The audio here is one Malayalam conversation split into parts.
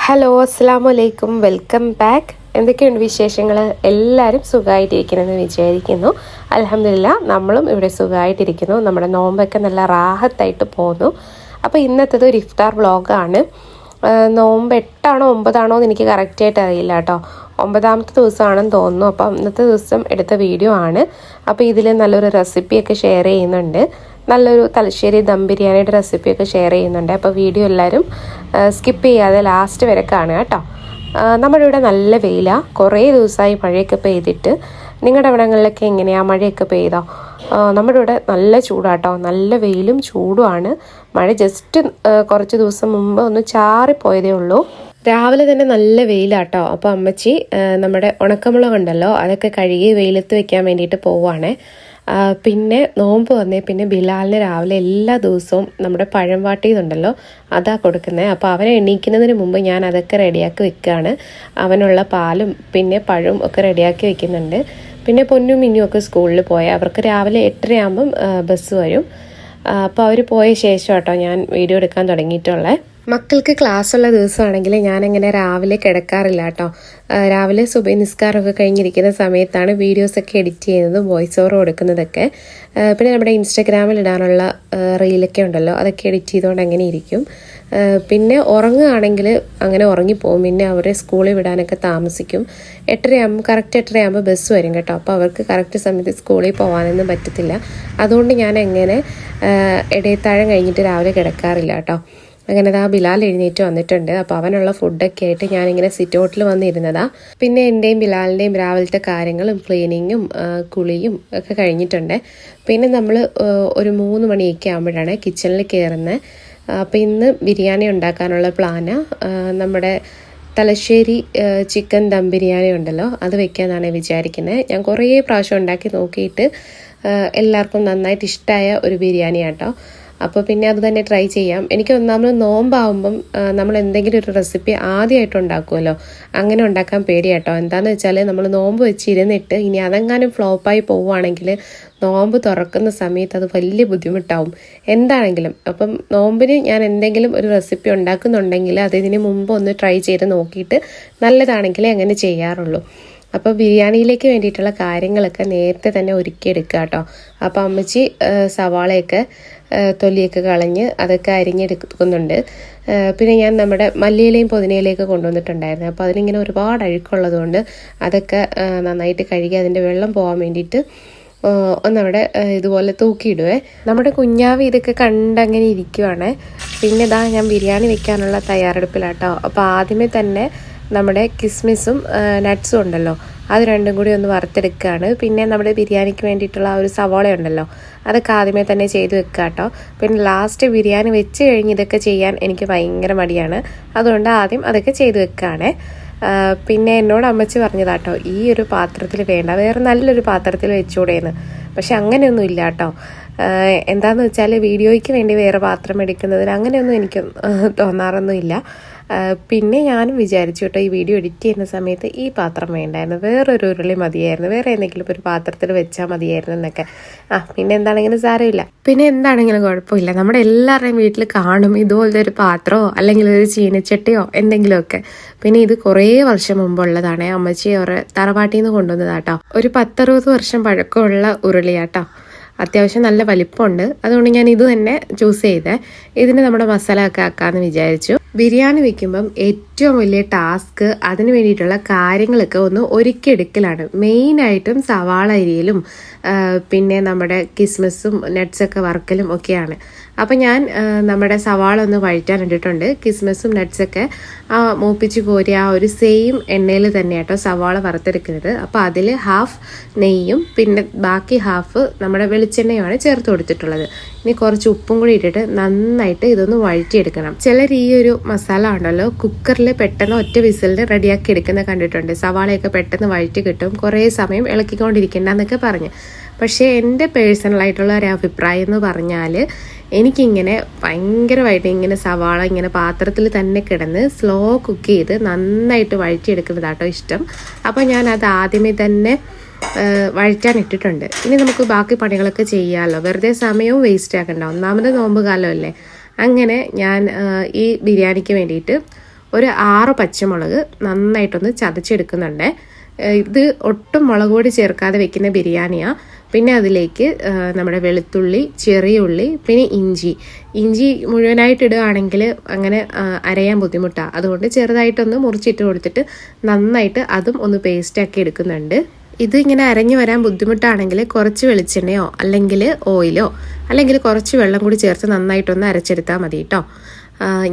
ഹലോ അസ്സലാമു അലൈക്കും വെൽക്കം ബാക്ക്. എന്തൊക്കെയുണ്ട് വിശേഷങ്ങൾ? എല്ലാവരും സുഖമായിട്ടിരിക്കണമെന്ന് വിചാരിക്കുന്നു. അൽഹംദുലില്ലാ നമ്മളും ഇവിടെ സുഖമായിട്ടിരിക്കുന്നു. നമ്മുടെ നോമ്പൊക്കെ നല്ല റാഹത്തായിട്ട് പോകുന്നു. അപ്പോൾ ഇന്നത്തേത് ഒരു ഇഫ്താർ വ്ളോഗാണ്. നോമ്പ് 8ആണോ 9ആണോ എന്ന് എനിക്ക് കറക്റ്റായിട്ട് അറിയില്ല കേട്ടോ. 9ാമത്തെ ദിവസമാണെന്ന് തോന്നുന്നു. അപ്പം ഇന്നത്തെ ദിവസം എടുത്ത വീഡിയോ ആണ്. അപ്പോൾ ഇതിൽ നല്ലൊരു റെസിപ്പിയൊക്കെ ഷെയർ ചെയ്യുന്നുണ്ട്. നല്ലൊരു തലശ്ശേരി ദം ബിരിയാണിയുടെ റെസിപ്പിയൊക്കെ ഷെയർ ചെയ്യുന്നുണ്ട്. അപ്പോൾ വീഡിയോ എല്ലാവരും സ്കിപ്പ് ചെയ്യാതെ ലാസ്റ്റ് വരെ കാണുക കേട്ടോ. നമ്മുടെ ഇവിടെ നല്ല വെയിലാണ്. കുറേ ദിവസമായി മഴയൊക്കെ പെയ്തിട്ട്. നിങ്ങളുടെ അവിടങ്ങളിലൊക്കെ എങ്ങനെയാണ്? മഴയൊക്കെ പെയ്തോ? നമ്മുടെ ഇവിടെ നല്ല ചൂടാട്ടോ. നല്ല വെയിലും ചൂടുമാണ്. മഴ ജസ്റ്റ് കുറച്ച് ദിവസം മുമ്പ് ഒന്ന് ചാറിപ്പോയതേ ഉള്ളൂ. രാവിലെ തന്നെ നല്ല വെയിലാട്ടോ. അപ്പോൾ അമ്മച്ചി നമ്മുടെ ഉണക്കമുളക് ഉണ്ടല്ലോ അതൊക്കെ കഴുകി വെയിലത്ത് വെക്കാൻ വേണ്ടിയിട്ട് പോവുകയാണേ. പിന്നെ നോമ്പ് വന്നേ പിന്നെ ബിലാലിന് രാവിലെ എല്ലാ ദിവസവും നമ്മുടെ പഴം വാട്ടിയതുണ്ടല്ലോ അതാ കൊടുക്കുന്നത്. അപ്പോൾ അവനെ എണീക്കുന്നതിന് മുമ്പ് ഞാൻ അതൊക്കെ റെഡിയാക്കി വെക്കുകയാണ്. അവനുള്ള പാലും പിന്നെ പഴവും ഒക്കെ റെഡിയാക്കി വെക്കുന്നുണ്ട്. പിന്നെ പൊന്നും മിന്നും ഒക്കെ സ്കൂളിൽ പോയാൽ അവർക്ക് രാവിലെ 8:30 ആകുമ്പം ബസ് വരും. അപ്പോൾ അവർ പോയ ശേഷം കേട്ടോ ഞാൻ വീഡിയോ എടുക്കാൻ തുടങ്ങിയിട്ടുള്ളത്. മക്കൾക്ക് ക്ലാസ്സുള്ള ദിവസമാണെങ്കിൽ ഞാനങ്ങനെ രാവിലെ കിടക്കാറില്ല കേട്ടോ. രാവിലെ സുബഹി നിസ്കാരമൊക്കെ കഴിഞ്ഞിരിക്കുന്ന സമയത്താണ് വീഡിയോസൊക്കെ എഡിറ്റ് ചെയ്യുന്നതും വോയിസ് ഓവർ കൊടുക്കുന്നതൊക്കെ. പിന്നെ നമ്മുടെ ഇൻസ്റ്റഗ്രാമിൽ ഇടാനുള്ള റീലൊക്കെ ഉണ്ടല്ലോ അതൊക്കെ എഡിറ്റ് ചെയ്തുകൊണ്ട് അങ്ങനെ ഇരിക്കും. പിന്നെ ഉറങ്ങുകയാണെങ്കിൽ അങ്ങനെ ഉറങ്ങിപ്പോവും. പിന്നെ അവരെ സ്കൂളിൽ വിടാനൊക്കെ താമസിക്കും. 8:30 ആകുമ്പോൾ കറക്റ്റ് 8:30 ആകുമ്പോൾ ബസ് വരും കേട്ടോ. അപ്പോൾ അവർക്ക് കറക്റ്റ് സമയത്ത് സ്കൂളിൽ പോകാനൊന്നും പറ്റത്തില്ല. അതുകൊണ്ട് ഞാൻ എങ്ങനെ ഇടയത്താഴം കഴിഞ്ഞിട്ട് രാവിലെ കിടക്കാറില്ല കേട്ടോ. അങ്ങനെ ആ ബിലാൽ എഴുന്നേറ്റ് വന്നിട്ടുണ്ട്. അപ്പോൾ അവനുള്ള ഫുഡൊക്കെ ആയിട്ട് ഞാനിങ്ങനെ സിറ്റ് ഔട്ടിൽ വന്നിരുന്നതാ. പിന്നെ എൻ്റെയും ബിലാലിൻ്റെയും രാവിലത്തെ കാര്യങ്ങളും ക്ലീനിങ്ങും കുളിയും ഒക്കെ കഴിഞ്ഞിട്ടുണ്ട്. പിന്നെ നമ്മൾ ഒരു 3 മണിയൊക്കെ ആകുമ്പോഴാണ് കിച്ചണിൽ കയറുന്നത്. അപ്പോൾ ഇന്ന് ബിരിയാണി ഉണ്ടാക്കാനുള്ള പ്ലാന്. നമ്മുടെ തലശ്ശേരി ചിക്കൻ ദം ബിരിയാണി ഉണ്ടല്ലോ അത് വെക്കാനാണ് വിചാരിക്കുന്നത്. ഞാൻ കുറേ പ്രാവശ്യം ഉണ്ടാക്കി നോക്കിയിട്ട് എല്ലാവർക്കും നന്നായിട്ട് ഇഷ്ടമായ ഒരു ബിരിയാണി കേട്ടോ. അപ്പോൾ പിന്നെ അത് തന്നെ ട്രൈ ചെയ്യാം. എനിക്ക് ഒന്നാമത് നോമ്പാവുമ്പം നമ്മൾ എന്തെങ്കിലും ഒരു റെസിപ്പി ആദ്യമായിട്ട് ഉണ്ടാക്കുമല്ലോ, അങ്ങനെ ഉണ്ടാക്കാൻ പേടിയാട്ടോ. എന്താണെന്ന് വെച്ചാൽ നമ്മൾ നോമ്പ് വെച്ചിരുന്നിട്ട് ഇനി അതെങ്ങാനും ഫ്ലോപ്പായി പോവുകയാണെങ്കിൽ നോമ്പ് തുറക്കുന്ന സമയത്ത് അത് വലിയ ബുദ്ധിമുട്ടാവും എന്താണെങ്കിലും. അപ്പം നോമ്പിന് ഞാൻ എന്തെങ്കിലും ഒരു റെസിപ്പി ഉണ്ടാക്കുന്നുണ്ടെങ്കിൽ അതിന് മുമ്പ് ഒന്ന് ട്രൈ ചെയ്ത് നോക്കിയിട്ട് നല്ലതാണെങ്കിലേ അങ്ങനെ ചെയ്യാറുള്ളൂ. അപ്പോൾ ബിരിയാണിയിലേക്ക് വേണ്ടിയിട്ടുള്ള കാര്യങ്ങളൊക്കെ നേരത്തെ തന്നെ ഒരുക്കിയെടുക്കുക കേട്ടോ. അപ്പോൾ അമ്മച്ചി സവാളയൊക്കെ തൊലിയൊക്കെ കളഞ്ഞ് അതൊക്കെ അരിഞ്ഞെടുക്കുന്നുണ്ട്. പിന്നെ ഞാൻ നമ്മുടെ മല്ലിയിലയും പുതിനയിലയൊക്കെ കൊണ്ടുവന്നിട്ടുണ്ടായിരുന്നു. അപ്പോൾ അതിനിങ്ങനെ ഒരുപാട് അഴുക്കുള്ളതുകൊണ്ട് അതൊക്കെ നന്നായിട്ട് കഴുകി അതിൻ്റെ വെള്ളം പോകാൻ വേണ്ടിയിട്ട് ഒന്നവിടെ ഇതുപോലെ തൂക്കിയിടുവേ. നമ്മുടെ കുഞ്ഞാവ് ഇതൊക്കെ കണ്ടങ്ങനെ ഇരിക്കുവാണ്. പിന്നെ ഇതാ ഞാൻ ബിരിയാണി വെക്കാനുള്ള തയ്യാറെടുപ്പിലാട്ടോ. അപ്പോൾ ആദ്യമേ തന്നെ നമ്മുടെ കിസ്മിസും നട്ട്സും ഉണ്ടല്ലോ അത് രണ്ടും കൂടി ഒന്ന് വറുത്തെടുക്കുകയാണ്. പിന്നെ നമ്മുടെ ബിരിയാണിക്ക് വേണ്ടിയിട്ടുള്ള ആ ഒരു സവാള ഉണ്ടല്ലോ അതൊക്കെ ആദ്യമേ തന്നെ ചെയ്ത് വെക്കുക കേട്ടോ. പിന്നെ ലാസ്റ്റ് ബിരിയാണി വെച്ച് കഴിഞ്ഞ് ഇതൊക്കെ ചെയ്യാൻ എനിക്ക് ഭയങ്കര മടിയാണ്. അതുകൊണ്ട് ആദ്യം അതൊക്കെ ചെയ്ത് വെക്കുകയാണ്. പിന്നെ എന്നോട് അമ്മച്ചി പറഞ്ഞതാട്ടോ ഈ ഒരു പാത്രത്തിൽ വേണ്ട, വേറെ നല്ലൊരു പാത്രത്തിൽ വെച്ചുകൂടെയെന്ന്. പക്ഷെ അങ്ങനെയൊന്നും ഇല്ല കേട്ടോ. എന്താണെന്ന് വെച്ചാൽ വീഡിയോയ്ക്ക് വേണ്ടി വേറെ പാത്രം എടുക്കുന്നതിന് അങ്ങനെയൊന്നും എനിക്ക് തോന്നാറൊന്നുമില്ല. പിന്നെ ഞാനും വിചാരിച്ചു കേട്ടോ ഈ വീഡിയോ എഡിറ്റ് ചെയ്യുന്ന സമയത്ത് ഈ പാത്രം വേണ്ടായിരുന്നു, വേറൊരു ഉരുളി മതിയായിരുന്നു, വേറെ എന്തെങ്കിലും ഒരു പാത്രത്തിൽ വെച്ചാൽ മതിയായിരുന്നു എന്നൊക്കെ. പിന്നെ എന്താണെങ്കിലും സാരമില്ല. പിന്നെ എന്താണെങ്കിലും കുഴപ്പമില്ല. നമ്മുടെ എല്ലാവരുടെയും വീട്ടിൽ കാണും ഇതുപോലത്തെ ഒരു പാത്രമോ അല്ലെങ്കിൽ ഒരു ചീനച്ചട്ടിയോ എന്തെങ്കിലുമൊക്കെ. പിന്നെ ഇത് കുറേ വർഷം മുമ്പുള്ളതാണ്. അമ്മച്ചി അവരുടെ തറവാട്ടിൽ നിന്ന് കൊണ്ടുവന്നതാട്ടോ. ഒരു 10-60 വർഷം പഴക്കമുള്ള ഉരുളിയാട്ടോ. അത്യാവശ്യം നല്ല വലിപ്പമുണ്ട്. അതുകൊണ്ട് ഞാൻ ഇത് തന്നെ ചൂസ് ചെയ്തേ. ഇതിന് നമ്മുടെ മസാല ഒക്കെ ആക്കാമെന്ന് വിചാരിച്ചു. ബിരിയാണി വെക്കുമ്പം ഏറ്റവും വലിയ ടാസ്ക് അതിന് വേണ്ടിയിട്ടുള്ള കാര്യങ്ങളൊക്കെ ഒന്ന് ഒരുക്കിയെടുക്കലാണ്. മെയിനായിട്ടും സവാള അരിയലും പിന്നെ നമ്മുടെ കിസ്മിസും നട്ട്സൊക്കെ വറുക്കലും ഒക്കെയാണ്. അപ്പം ഞാൻ നമ്മുടെ സവാള ഒന്ന് വഴറ്റാൻ ഇട്ടിട്ടുണ്ട്. കിസ്മിസും നട്ട്സൊക്കെ മൂപ്പിച്ച് കോരിയ ആ ഒരു സെയിം എണ്ണയിൽ തന്നെ കേട്ടോ സവാള വറുത്തെടുക്കുന്നത്. അപ്പോൾ അതിൽ ഹാഫ് നെയ്യും പിന്നെ ബാക്കി ഹാഫ് നമ്മുടെ വെളിച്ചെണ്ണയുമാണ് ചേർത്ത് കൊടുത്തിട്ടുള്ളത്. ഇനി കുറച്ച് ഉപ്പും കൂടി ഇട്ടിട്ട് നന്നായിട്ട് ഇതൊന്ന് വഴറ്റിയെടുക്കണം. ചിലർ ഈ ഒരു മസാല ഉണ്ടല്ലോ കുക്കറിൽ പെട്ടെന്ന് ഒറ്റ വിസിലിന് റെഡിയാക്കി എടുക്കുന്ന കണ്ടിട്ടുണ്ട്. സവാളയൊക്കെ പെട്ടെന്ന് വഴറ്റി കിട്ടും, കുറേ സമയം ഇളക്കിക്കൊണ്ടിരിക്കേണ്ട എന്നൊക്കെ പറഞ്ഞ്. പക്ഷേ എൻ്റെ പേഴ്സണലായിട്ടുള്ള ഒരു അഭിപ്രായം എന്ന് പറഞ്ഞാൽ എനിക്കിങ്ങനെ ഭയങ്കരമായിട്ട് ഇങ്ങനെ സവാള ഇങ്ങനെ പാത്രത്തിൽ തന്നെ കിടന്ന് സ്ലോ കുക്ക് ചെയ്ത് നന്നായിട്ട് വഴറ്റിയെടുക്കുന്നതാട്ടോ ഇഷ്ടം. അപ്പോൾ ഞാൻ അത് ആദ്യമേ തന്നെ വഴറ്റാൻ ഇട്ടിട്ടുണ്ട്. ഇനി നമുക്ക് ബാക്കി പണികളൊക്കെ ചെയ്യാമല്ലോ, വെറുതെ സമയവും വേസ്റ്റ് ആക്കണ്ട. ഒന്നാമത് നോമ്പ് കാലമല്ലേ. അങ്ങനെ ഞാൻ ഈ ബിരിയാണിക്ക് വേണ്ടിയിട്ട് ഒരു 6 പച്ചമുളക് നന്നായിട്ടൊന്ന് ചതച്ചെടുക്കുന്നുണ്ട്. ഇത് ഒട്ടും മുളക് പൊടി ചേർക്കാതെ വെക്കുന്ന ബിരിയാണിയാണ്. പിന്നെ അതിലേക്ക് നമ്മുടെ വെളുത്തുള്ളി, ചെറിയ ഉള്ളി, പിന്നെ ഇഞ്ചി മുഴുവനായിട്ട് ഇടുകയാണെങ്കിൽ അങ്ങനെ അരയാൻ ബുദ്ധിമുട്ടാണ്. അതുകൊണ്ട് ചെറുതായിട്ടൊന്ന് മുറിച്ചിട്ട് കൊടുത്തിട്ട് നന്നായിട്ട് അതും ഒന്ന് പേസ്റ്റാക്കി എടുക്കുന്നുണ്ട്. ഇത് ഇങ്ങനെ അരഞ്ഞു വരാൻ ബുദ്ധിമുട്ടാണെങ്കിൽ കുറച്ച് വെളിച്ചെണ്ണയോ അല്ലെങ്കിൽ ഓയിലോ അല്ലെങ്കിൽ കുറച്ച് വെള്ളം കൂടി ചേർത്ത് നന്നായിട്ടൊന്ന് അരച്ചെടുത്താൽ മതി കേട്ടോ.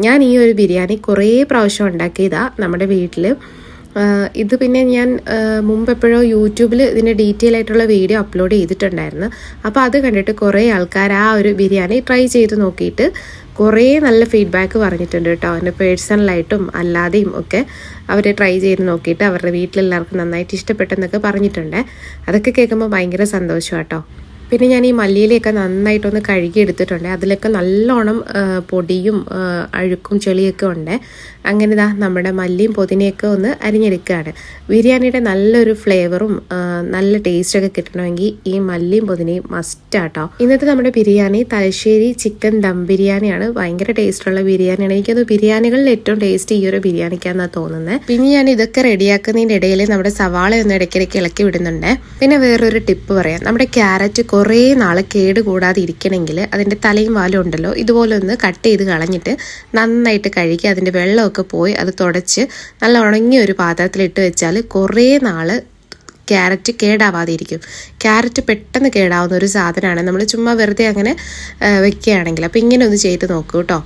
ഞാൻ ഈ ഒരു ബിരിയാണി കുറേ പ്രാവശ്യം ഉണ്ടാക്കിയതാണ് നമ്മുടെ വീട്ടിൽ. ഇത് പിന്നെ ഞാൻ മുമ്പ് എപ്പോഴോ യൂട്യൂബിൽ ഇതിൻ്റെ ഡീറ്റെയിൽ ആയിട്ടുള്ള വീഡിയോ അപ്ലോഡ് ചെയ്തിട്ടുണ്ടായിരുന്നു. അപ്പോൾ അത് കണ്ടിട്ട് കുറേ ആൾക്കാർ ആ ഒരു ബിരിയാണി ട്രൈ ചെയ്ത് നോക്കിയിട്ട് കുറേ നല്ല ഫീഡ്ബാക്ക് പറഞ്ഞിട്ടുണ്ട് കേട്ടോ. എൻ്റെ പേഴ്സണലായിട്ടും അല്ലാതെയും ഒക്കെ അവർ ട്രൈ ചെയ്ത് നോക്കിയിട്ട് അവരുടെ വീട്ടിലെല്ലാവർക്കും നന്നായിട്ട് ഇഷ്ടപ്പെട്ടെന്നൊക്കെ പറഞ്ഞിട്ടുണ്ട്. അതൊക്കെ കേൾക്കുമ്പോൾ ഭയങ്കര സന്തോഷമാണ് കേട്ടോ. പിന്നെ ഞാൻ ഈ മല്ലിയിലയൊക്കെ നന്നായിട്ടൊന്ന് കഴുകി എടുത്തിട്ടുണ്ട്. അതിലൊക്കെ നല്ലോണം പൊടിയും അഴുക്കും ചെളിയൊക്കെ ഉണ്ട്. അങ്ങനെ നമ്മുടെ മല്ലിയും പുതിനയൊക്കെ ഒന്ന് അരിഞ്ഞെടുക്കുകയാണ്. ബിരിയാണിയുടെ നല്ലൊരു ഫ്ലേവറും നല്ല ടേസ്റ്റൊക്കെ കിട്ടണമെങ്കിൽ ഈ മല്ലിയും പുതിനയും മസ്റ്റാട്ടോ. ഇന്നത്തെ നമ്മുടെ ബിരിയാണി തലശ്ശേരി ചിക്കൻ ദം ബിരിയാണിയാണ്. ഭയങ്കര ടേസ്റ്റുള്ള ബിരിയാണിയാണ്. എനിക്കത് ബിരിയാണികളിൽ ഏറ്റവും ടേസ്റ്റ് ഈ ഒരു ബിരിയാണിക്കാണെന്നാണ് തോന്നുന്നത്. പിന്നെ ഞാൻ ഇതൊക്കെ റെഡിയാക്കുന്നതിൻ്റെ ഇടയിൽ നമ്മുടെ സവാള ഒന്ന് ഇടയ്ക്കിടയ്ക്ക് ഇളക്കി വിടുന്നുണ്ട്. പിന്നെ വേറൊരു ടിപ്പ് പറയാം. നമ്മുടെ ക്യാരറ്റ് കുറേ നാൾ കേട് കൂടാതെ ഇരിക്കണമെങ്കിൽ അതിൻ്റെ തലയും വാലും ഉണ്ടല്ലോ, ഇതുപോലെ ഒന്ന് കട്ട് ചെയ്ത് കളഞ്ഞിട്ട് നന്നായിട്ട് കഴുകി അതിൻ്റെ വെള്ളമൊക്കെ പോയി അത് തുടച്ച് നല്ല ഉണങ്ങിയ ഒരു പാത്രത്തിലിട്ട് വെച്ചാൽ കുറേ നാൾ ക്യാരറ്റ് കേടാവാതെ ഇരിക്കും. ക്യാരറ്റ് പെട്ടെന്ന് കേടാവുന്ന ഒരു സാധനമാണ് നമ്മൾ ചുമ്മാ വെറുതെ അങ്ങനെ വെക്കുകയാണെങ്കിൽ. അപ്പോൾ ഇങ്ങനെ ഒന്ന് ചെയ്ത് നോക്കൂ കേട്ടോ.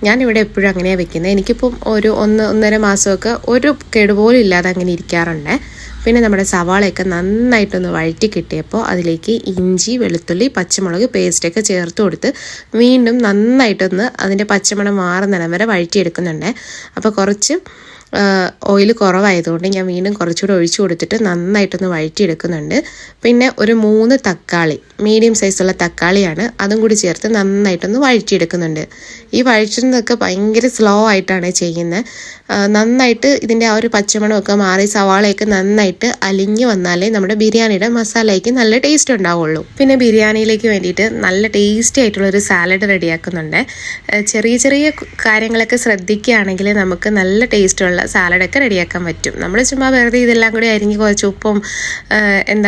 ഞാനിവിടെ എപ്പോഴും അങ്ങനെയാണ് വെക്കുന്നത്. എനിക്കിപ്പം ഒരു 1-1.5 മാസമൊക്കെ ഒരു കേടുപോലും ഇല്ലാതെ അങ്ങനെ ഇരിക്കാറുണ്ട്. പിന്നെ നമ്മുടെ സവാളയൊക്കെ നന്നായിട്ടൊന്ന് വഴറ്റി കിട്ടിയപ്പോൾ അതിലേക്ക് ഇഞ്ചി, വെളുത്തുള്ളി, പച്ചമുളക് പേസ്റ്റൊക്കെ ചേർത്ത് കൊടുത്ത് വീണ്ടും നന്നായിട്ടൊന്ന് അതിൻ്റെ പച്ചമണം മാറുന്നിടം വരെ വഴറ്റിയെടുക്കുന്നുണ്ട്. അപ്പോൾ കുറച്ച് ഓയിൽ കുറവായതുകൊണ്ട് ഞാൻ വീണ്ടും കുറച്ചുകൂടി ഒഴിച്ചു കൊടുത്തിട്ട് നന്നായിട്ടൊന്ന് വഴറ്റിയെടുക്കുന്നുണ്ട്. പിന്നെ ഒരു 3 തക്കാളി, മീഡിയം സൈസുള്ള തക്കാളിയാണ്, അതും കൂടി ചേർത്ത് നന്നായിട്ടൊന്ന് വഴറ്റിയെടുക്കുന്നുണ്ട്. ഈ വഴറ്റുന്നതൊക്കെ ഭയങ്കര സ്ലോ ആയിട്ടാണ് ചെയ്യുന്നത്. നന്നായിട്ട് ഇതിൻ്റെ ആ ഒരു പച്ചമണമൊക്കെ മാറി സവാളയൊക്കെ നന്നായിട്ട് അലിഞ്ഞു വന്നാലേ നമ്മുടെ ബിരിയാണിയുടെ മസാലയ്ക്ക് നല്ല ടേസ്റ്റ് ഉണ്ടാവുള്ളൂ. പിന്നെ ബിരിയാണിയിലേക്ക് വേണ്ടിയിട്ട് നല്ല ടേസ്റ്റി ആയിട്ടുള്ളൊരു സാലഡ് റെഡിയാക്കുന്നുണ്ട്. ചെറിയ ചെറിയ കാര്യങ്ങളൊക്കെ ശ്രദ്ധിക്കുകയാണെങ്കിൽ നമുക്ക് നല്ല ടേസ്റ്റുള്ള സാലഡൊക്കെ റെഡിയാക്കാൻ പറ്റും. നമ്മൾ ചുമ്മാ വെറുതെ ഇതെല്ലാം കൂടി അരിഞ്ഞ് കുറച്ച് ഉപ്പും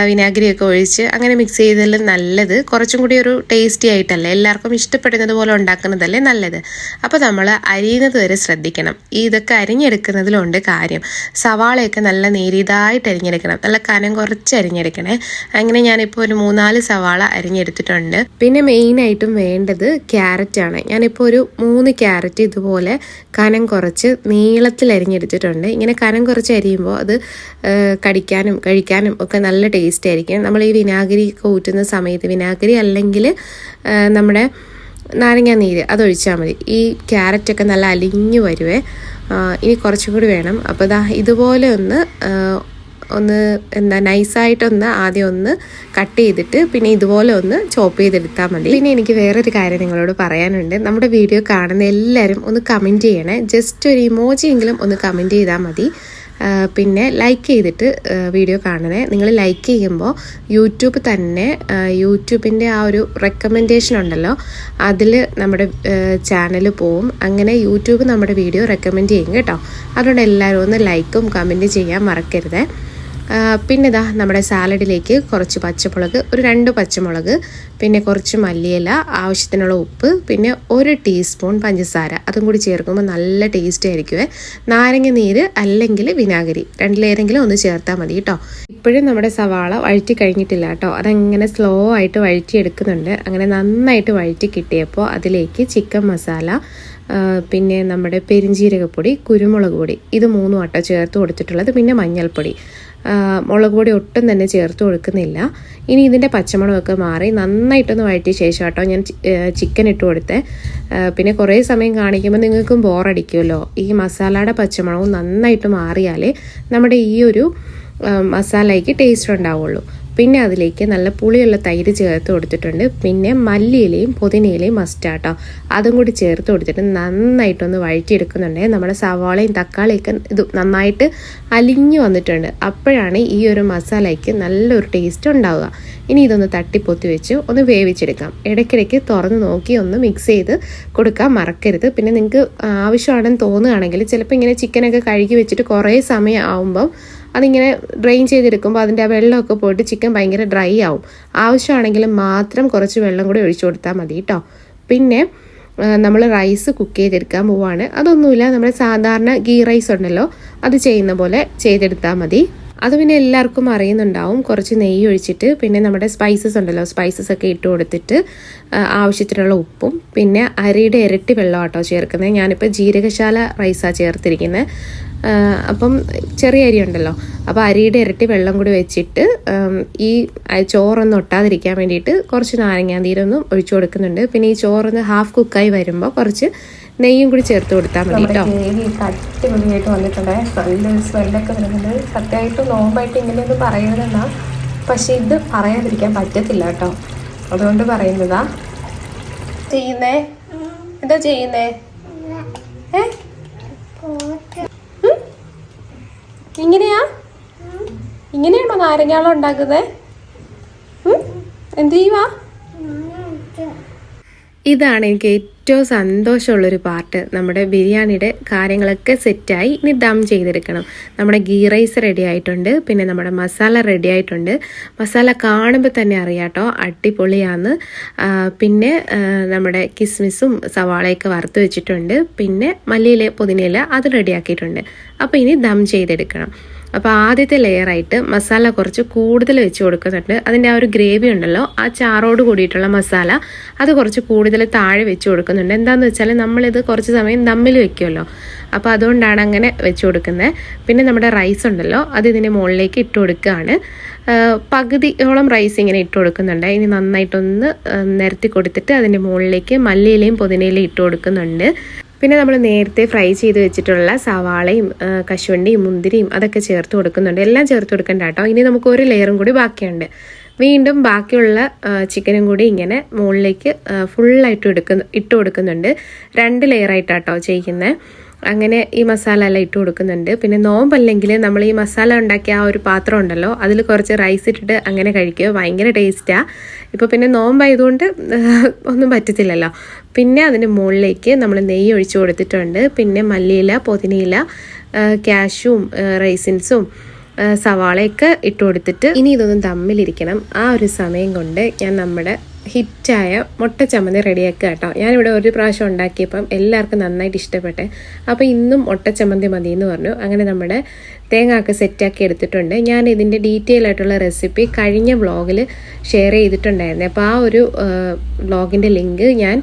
വിനാഗിരിയൊക്കെ ഒഴിച്ച് അങ്ങനെ മിക്സ് ചെയ്തതിൽ നല്ലത് കുറച്ചും കൂടി ഒരു ടേസ്റ്റി ആയിട്ടല്ലേ, എല്ലാവർക്കും ഇഷ്ടപ്പെടുന്നത് പോലെ ഉണ്ടാക്കുന്നതല്ലേ നല്ലത്. അപ്പോൾ നമ്മൾ അരിയുന്നത് വരെ ശ്രദ്ധിക്കണം. ഇതൊക്കെ അരിഞ്ഞെടുക്കുന്നതിലുണ്ട് കാര്യം. സവാളയൊക്കെ നല്ല നേരിയതായിട്ട് അരിഞ്ഞെടുക്കണം, നല്ല കനം കുറച്ച് അരിഞ്ഞെടുക്കണേ. അങ്ങനെ ഞാനിപ്പോൾ ഒരു 3-4 സവാള അരിഞ്ഞെടുത്തിട്ടുണ്ട്. പിന്നെ മെയിനായിട്ടും വേണ്ടത് ക്യാരറ്റാണ്. ഞാനിപ്പോൾ ഒരു 3 ക്യാരറ്റ് ഇതുപോലെ കനം കുറച്ച് നീളത്തിൽ അരിഞ്ഞെടുത്തിട്ടുണ്ട്. ഇങ്ങനെ കനം കുറച്ച് അരിയുമ്പോൾ അത് കടിക്കാനും കഴിക്കാനും ഒക്കെ നല്ല ടേസ്റ്റ് ആയിരിക്കും. നമ്മൾ ഈ വിനാഗിരി ഊറ്റുന്ന സമയത്ത് വിനാഗിരി അല്ലെങ്കിൽ നമ്മുടെ നാരങ്ങ നീര് അതൊഴിച്ചാൽ മതി. ഈ ക്യാരറ്റൊക്കെ നല്ല അലിഞ്ഞു വരുവേ. ഇനി കുറച്ചും കൂടി വേണം. അപ്പോൾ ഇതുപോലെ ഒന്ന് നൈസായിട്ടൊന്ന് ആദ്യം ഒന്ന് കട്ട് ചെയ്തിട്ട് പിന്നെ ഇതുപോലെ ഒന്ന് ചോപ്പ് ചെയ്തെടുത്താൽ മതി. പിന്നെ എനിക്ക് വേറൊരു കാര്യം നിങ്ങളോട് പറയാനുണ്ട്. നമ്മുടെ വീഡിയോ കാണുന്ന എല്ലാവരും ഒന്ന് കമൻറ്റ് ചെയ്യണേ. ജസ്റ്റ് ഒരു ഇമോജിയെങ്കിലും ഒന്ന് കമൻറ്റ് ചെയ്താൽ മതി. പിന്നെ ലൈക്ക് ചെയ്തിട്ട് വീഡിയോ കാണണേ. നിങ്ങൾ ലൈക്ക് ചെയ്യുമ്പോൾ യൂട്യൂബ് തന്നെ യൂട്യൂബിൻ്റെ ആ ഒരു റെക്കമെൻഡേഷൻ ഉണ്ടല്ലോ, അതിൽ നമ്മുടെ ചാനൽ പോവും. അങ്ങനെ യൂട്യൂബ് നമ്മുടെ വീഡിയോ റെക്കമെൻഡ് ചെയ്യും കേട്ടോ. അതുകൊണ്ട് എല്ലാവരും ഒന്ന് ലൈക്കും കമൻറ്റ് ചെയ്യാൻ മറക്കരുത്. പിന്നെ നമ്മുടെ സാലഡിലേക്ക് കുറച്ച് പച്ചമുളക്, ഒരു 2 പച്ചമുളക്, പിന്നെ കുറച്ച് മല്ലിയില, ആവശ്യത്തിനുള്ള ഉപ്പ്, പിന്നെ 1 ടീസ്പൂൺ പഞ്ചസാര, അതും കൂടി ചേർക്കുമ്പോൾ നല്ല ടേസ്റ്റ് ആയിരിക്കുമേ. നാരങ്ങ നീര് അല്ലെങ്കിൽ വിനാഗിരി രണ്ടിലേതെങ്കിലും ഒന്ന് ചേർത്താൽ മതി കേട്ടോ. ഇപ്പോഴും നമ്മുടെ സവാള വഴറ്റി കഴിഞ്ഞിട്ടില്ല കേട്ടോ. അതങ്ങനെ സ്ലോ ആയിട്ട് വഴറ്റിയെടുക്കുന്നുണ്ട്. അങ്ങനെ നന്നായിട്ട് വഴറ്റി കിട്ടിയപ്പോൾ അതിലേക്ക് ചിക്കൻ മസാല, പിന്നെ നമ്മുടെ പെരിഞ്ജീരകപ്പൊടി, കുരുമുളക് പൊടി, ഇത് 3 വട്ടം ചേർത്ത് കൊടുത്തിട്ടുള്ളത്. പിന്നെ മഞ്ഞൾപ്പൊടി, മുളക് പൊടി ഒട്ടും തന്നെ ചേർത്ത് കൊടുക്കുന്നില്ല. ഇനി ഇതിൻ്റെ പച്ചമണമൊക്കെ മാറി നന്നായിട്ടൊന്ന് വഴറ്റിയ ശേഷം കേട്ടോ ഞാൻ ചിക്കൻ ഇട്ട് കൊടുത്തേ. പിന്നെ കുറേ സമയം കാണിക്കുമ്പോൾ നിങ്ങൾക്കും ബോറടിക്കുമല്ലോ. ഈ മസാലയുടെ പച്ചമണവും നന്നായിട്ട് മാറിയാലേ നമ്മുടെ ഈ ഒരു മസാലയ്ക്ക് ടേസ്റ്റ് ഉണ്ടാവുള്ളൂ. പിന്നെ അതിലേക്ക് നല്ല പുളിയുള്ള തൈര് ചേർത്ത് കൊടുത്തിട്ടുണ്ട്. പിന്നെ മല്ലിയിലയും പുതിനയിലയും മസ്റ്റാട്ടോ, അതും കൂടി ചേർത്ത് കൊടുത്തിട്ട് നന്നായിട്ടൊന്ന് വഴറ്റിയെടുക്കുന്നുണ്ട്. നമ്മുടെ സവാളയും തക്കാളിയൊക്കെ ഇത് നന്നായിട്ട് അലിഞ്ഞു വന്നിട്ടുണ്ട്. അപ്പോഴാണ് ഈ ഒരു മസാലയ്ക്ക് നല്ലൊരു ടേസ്റ്റ് ഉണ്ടാവുക. ഇനി ഇതൊന്ന് തട്ടിപ്പൊത്തി വെച്ച് ഒന്ന് വേവിച്ചെടുക്കാം. ഇടയ്ക്കിടയ്ക്ക് തുറന്ന് നോക്കി ഒന്ന് മിക്സ് ചെയ്ത് കൊടുക്കാൻ മറക്കരുത്. പിന്നെ നിങ്ങൾക്ക് ആവശ്യമാണെന്ന് തോന്നുകയാണെങ്കിൽ ചിലപ്പോൾ ഇങ്ങനെ ചിക്കനൊക്കെ കഴുകി വെച്ചിട്ട് കുറേ സമയം ആവുമ്പം അതിങ്ങനെ ഡ്രെയിൻ ചെയ്തെടുക്കുമ്പോൾ അതിൻ്റെ ആ വെള്ളമൊക്കെ പോയിട്ട് ചിക്കൻ ഭയങ്കര ഡ്രൈ ആവും. ആവശ്യമാണെങ്കിൽ മാത്രം കുറച്ച് വെള്ളം കൂടി ഒഴിച്ചു കൊടുത്താൽ മതി കേട്ടോ. പിന്നെ നമ്മൾ റൈസ് കുക്ക് ചെയ്തെടുക്കാൻ പോവാണ്. അതൊന്നുമില്ല, നമ്മുടെ സാധാരണ ഗീ റൈസ് ഉണ്ടല്ലോ, അത് ചെയ്യുന്ന പോലെ ചെയ്തെടുത്താൽ മതി. അത് പിന്നെ എല്ലാവർക്കും അറിയുന്നുണ്ടാവും. കുറച്ച് നെയ്യ് ഒഴിച്ചിട്ട് പിന്നെ നമ്മുടെ സ്പൈസസ് ഉണ്ടല്ലോ, സ്പൈസസ് ഒക്കെ ഇട്ട് കൊടുത്തിട്ട് ആവശ്യത്തിനുള്ള ഉപ്പും പിന്നെ അരിയുടെ ഇരട്ടി വെള്ളം ആട്ടോ ചേർക്കുന്നത്. ഞാനിപ്പോൾ ജീരകശാല റൈസാണ് ചേർത്തിരിക്കുന്നത്. അപ്പം ചെറിയ അരി ഉണ്ടല്ലോ, അപ്പോൾ അരിയുടെ ഇരട്ടി വെള്ളം കൂടി വെച്ചിട്ട് ഈ ചോറൊന്നും ഒട്ടാതിരിക്കാൻ വേണ്ടിയിട്ട് കുറച്ച് നാരങ്ങാനീരൊന്നും ഒഴിച്ചു കൊടുക്കുന്നുണ്ട്. പിന്നെ ഈ ചോറൊന്ന് ഹാഫ് കുക്കായി വരുമ്പോൾ കുറച്ച് നെയ്യും കൂടി ചേർത്ത് കൊടുത്താൽ മതി കേട്ടോ. അടിപൊളിയായിട്ട് വന്നിട്ടുണ്ട്, നല്ലൊരു സ്മെല്ലൊക്കെ വരുന്നുണ്ട്. സത്യമായിട്ട് നോമ്പായിട്ട് ഇങ്ങനെയൊന്നും പറയരുതെന്നാ, പക്ഷെ ഇത് പറയാതിരിക്കാൻ പറ്റത്തില്ല കേട്ടോ, അതുകൊണ്ട് പറയുന്നതാ. ചെയ്യുന്നേ എന്താ ചെയ്യുന്നേ? ഇങ്ങനെയാണോ നാരങ്ങാളം ഉണ്ടാക്കുന്നത്? എന്ത് ചെയ്യുവാ? ഇതാണ് എനിക്ക് ഏറ്റവും സന്തോഷമുള്ളൊരു പാർട്ട്. നമ്മുടെ ബിരിയാണിയുടെ കാര്യങ്ങളൊക്കെ സെറ്റായി. ഇനി ദം ചെയ്തെടുക്കണം. നമ്മുടെ ഗീ റൈസ് റെഡി ആയിട്ടുണ്ട്. പിന്നെ നമ്മുടെ മസാല റെഡി ആയിട്ടുണ്ട്. മസാല കാണുമ്പോൾ തന്നെ അറിയാട്ടോ അടിപൊളിയാന്ന്. പിന്നെ നമ്മുടെ കിസ്മിസും സവാളയൊക്കെ വറുത്ത് വെച്ചിട്ടുണ്ട്. പിന്നെ മല്ലിയില പുതിനയില അത് റെഡിയാക്കിയിട്ടുണ്ട്. അപ്പോൾ ഇനി ദം ചെയ്തെടുക്കണം. അപ്പോൾ ആദ്യത്തെ ലെയറായിട്ട് മസാല കുറച്ച് കൂടുതൽ വെച്ച് കൊടുക്കുന്നുണ്ട്. അതിൻ്റെ ആ ഒരു ഗ്രേവി ഉണ്ടല്ലോ, ആ ചാറോട് കൂടിയിട്ടുള്ള മസാല അത് കുറച്ച് കൂടുതൽ താഴെ വെച്ച് കൊടുക്കുന്നുണ്ട്. എന്താണെന്ന് വെച്ചാൽ നമ്മളിത് കുറച്ച് സമയം ദമ്മിൽ വെക്കുമല്ലോ, അപ്പോൾ അതുകൊണ്ടാണ് അങ്ങനെ വെച്ച് കൊടുക്കുന്നത്. പിന്നെ നമ്മുടെ റൈസ് ഉണ്ടല്ലോ, അത് ഇതിൻ്റെ മുകളിലേക്ക് ഇട്ട് കൊടുക്കുകയാണ്. പകുതിയോളം റൈസ് ഇങ്ങനെ ഇട്ട് കൊടുക്കുന്നുണ്ട്. ഇനി നന്നായിട്ടൊന്ന് നിരത്തി കൊടുത്തിട്ട് അതിൻ്റെ മുകളിലേക്ക് മല്ലിയിലയും പുതിനയിലയും ഇട്ട് കൊടുക്കുന്നുണ്ട്. പിന്നെ നമ്മൾ നേരത്തെ ഫ്രൈ ചെയ്ത് വെച്ചിട്ടുള്ള സവാളയും കശുവണ്ടിയും മുന്തിരിയും അതൊക്കെ ചേർത്ത് കൊടുക്കുന്നുണ്ട്. എല്ലാം ചേർത്ത് കൊടുക്കണ്ട കേട്ടോ. ഇനി നമുക്ക് ഒരു ലെയറും കൂടി ബാക്കിയുണ്ട്. വീണ്ടും ബാക്കിയുള്ള ചിക്കനും കൂടി ഇങ്ങനെ മുകളിലേക്ക് ഫുള്ളായിട്ട് ഇട്ട് കൊടുക്കുന്നുണ്ട്. 2 ലെയറായിട്ടാട്ടോ ചെയ്യുന്നത്. അങ്ങനെ ഈ മസാല എല്ലാം ഇട്ട് കൊടുക്കുന്നുണ്ട്. പിന്നെ നോമ്പല്ലെങ്കിൽ നമ്മൾ ഈ മസാല ഉണ്ടാക്കിയ ആ ഒരു പാത്രം ഉണ്ടല്ലോ, അതിൽ കുറച്ച് റൈസ് ഇട്ടിട്ട് അങ്ങനെ കഴിക്കുക, ഭയങ്കര ടേസ്റ്റാണ്. ഇപ്പോൾ പിന്നെ നോമ്പായതുകൊണ്ട് ഒന്നും പറ്റത്തില്ലല്ലോ. പിന്നെ അതിൻ്റെ മുകളിലേക്ക് നമ്മൾ നെയ്യ് ഒഴിച്ചു കൊടുത്തിട്ടുണ്ട്. പിന്നെ മല്ലിയില പുതിനയില കാഷ്യൂം റൈസിൻസും സവാളയൊക്കെ ഇട്ട് കൊടുത്തിട്ട് ഇനി ഇതൊന്നും തമ്മിലിരിക്കണം. ആ ഒരു സമയം കൊണ്ട് ഞാൻ നമ്മുടെ ഹിറ്റായ മുട്ട ചമ്മന്തി റെഡിയാക്കുക കേട്ടോ. ഞാനിവിടെ ഒരു പ്രാവശ്യം ഉണ്ടാക്കിയപ്പം എല്ലാവർക്കും നന്നായിട്ട് ഇഷ്ടപ്പെട്ടെ. അപ്പോൾ ഇന്നും മുട്ട ചമ്മന്തി മതി എന്ന് പറഞ്ഞു. അങ്ങനെ നമ്മുടെ തേങ്ങയൊക്കെ സെറ്റാക്കി എടുത്തിട്ടുണ്ട്. ഞാൻ ഇതിൻ്റെ ഡീറ്റെയിൽ ആയിട്ടുള്ള റെസിപ്പി കഴിഞ്ഞ വ്ളോഗിൽ ഷെയർ ചെയ്തിട്ടുണ്ടായിരുന്നു. അപ്പോൾ ആ ഒരു വ്ളോഗിൻ്റെ ലിങ്ക് ഞാൻ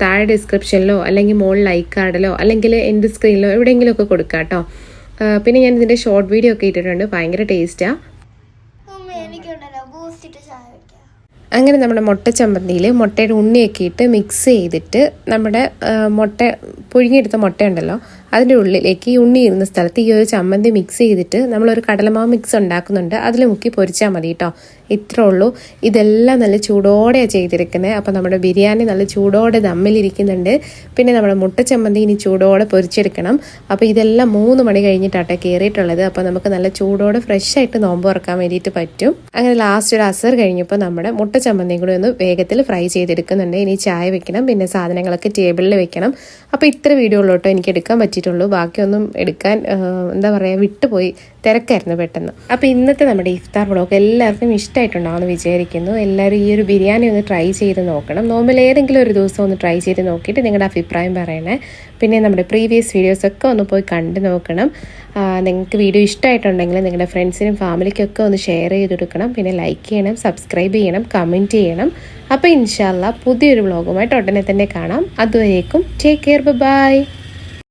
താഴെ ഡിസ്ക്രിപ്ഷനിലോ അല്ലെങ്കിൽ മുകളിൽ ഐ കാർഡിലോ അല്ലെങ്കിൽ എൻ്റെ സ്ക്രീനിലോ എവിടെയെങ്കിലുമൊക്കെ കൊടുക്കാം കേട്ടോ. പിന്നെ ഞാൻ ഇതിൻ്റെ ഷോർട്ട് വീഡിയോ ഒക്കെ ഇട്ടിട്ടുണ്ട്, ഭയങ്കര ടേസ്റ്റാണ്. അങ്ങനെ നമ്മുടെ മുട്ട ചമ്മന്തിയിൽ മുട്ടയുടെ ഉണ്ണിയൊക്കെ ഇട്ട് മിക്സ് ചെയ്തിട്ട് നമ്മുടെ മുട്ട പുഴുങ്ങിയെടുത്ത മുട്ടയുണ്ടല്ലോ അതിൻ്റെ ഉള്ളിലേക്ക് ഈ ഉണ്ണി ഇരുന്ന സ്ഥലത്ത് ഈ ഒരു ചമ്മന്തി മിക്സ് ചെയ്തിട്ട് നമ്മളൊരു കടലമാവ് മിക്സ് ഉണ്ടാക്കുന്നുണ്ട്, അതിൽ മുക്കി പൊരിച്ചാൽ മതി കേട്ടോ. ഇത്രേ ഉള്ളൂ. ഇതെല്ലാം നല്ല ചൂടോടെയാണ് ചെയ്തിരിക്കുന്നത്. അപ്പോൾ നമ്മുടെ ബിരിയാണി നല്ല ചൂടോടെ ദമ്മിലിരിക്കുന്നുണ്ട്. പിന്നെ നമ്മുടെ മുട്ട ചമ്മന്തി ഇനി ചൂടോടെ പൊരിച്ചെടുക്കണം. അപ്പോൾ ഇതെല്ലാം 3 മണി കഴിഞ്ഞിട്ടാട്ടെ കയറിയിട്ടുള്ളത്. അപ്പോൾ നമുക്ക് നല്ല ചൂടോടെ ഫ്രഷ് ആയിട്ട് നോമ്പ് തുറക്കാൻ വേണ്ടിയിട്ട് പറ്റും. അങ്ങനെ ലാസ്റ്റ് ഒരു അസർ കഴിഞ്ഞപ്പോൾ നമ്മുടെ മുട്ട ചമ്മന്തിയും കൂടി ഒന്ന് വേഗത്തിൽ ഫ്രൈ ചെയ്തെടുക്കുന്നുണ്ട്. ഇനി ചായ വെക്കണം, പിന്നെ സാധനങ്ങളൊക്കെ ടേബിളിൽ വെക്കണം. അപ്പോൾ ഇത്ര വീഡിയോ ഉള്ളൂട്ടോ എനിക്ക് എടുക്കാൻ പറ്റിയിട്ടുള്ളൂ. ബാക്കിയൊന്നും എടുക്കാൻ എന്താ പറയുക വിട്ടുപോയി, തിരക്കായിരുന്നു പെട്ടെന്ന്. അപ്പോൾ ഇന്നത്തെ നമ്മുടെ ഇഫ്താർ വ്ളോഗ് എല്ലാവർക്കും ഇഷ്ടമായിട്ടുണ്ടാവുമെന്ന് വിചാരിക്കുന്നു. എല്ലാവരും ഈ ഒരു ബിരിയാണി ഒന്ന് ട്രൈ ചെയ്ത് നോക്കണം. നോമ്പിൽ ഏതെങ്കിലും ഒരു ദിവസം ഒന്ന് ട്രൈ ചെയ്ത് നോക്കിയിട്ട് നിങ്ങളുടെ അഭിപ്രായം പറയണേ. പിന്നെ നമ്മുടെ പ്രീവിയസ് വീഡിയോസൊക്കെ ഒന്ന് പോയി കണ്ടു നോക്കണം. നിങ്ങൾക്ക് വീഡിയോ ഇഷ്ടമായിട്ടുണ്ടെങ്കിൽ നിങ്ങളുടെ ഫ്രണ്ട്സിനും ഫാമിലിക്കൊക്കെ ഒന്ന് ഷെയർ ചെയ്ത് കൊടുക്കണം. പിന്നെ ലൈക്ക് ചെയ്യണം, സബ്സ്ക്രൈബ് ചെയ്യണം, കമൻറ്റ് ചെയ്യണം. അപ്പോൾ ഇൻഷാ അല്ലാഹ് പുതിയൊരു വ്ളോഗുമായിട്ട് ഉടനെ തന്നെ കാണാം. അതുവരേക്കും ടേക്ക് കെയർ, ബൈ.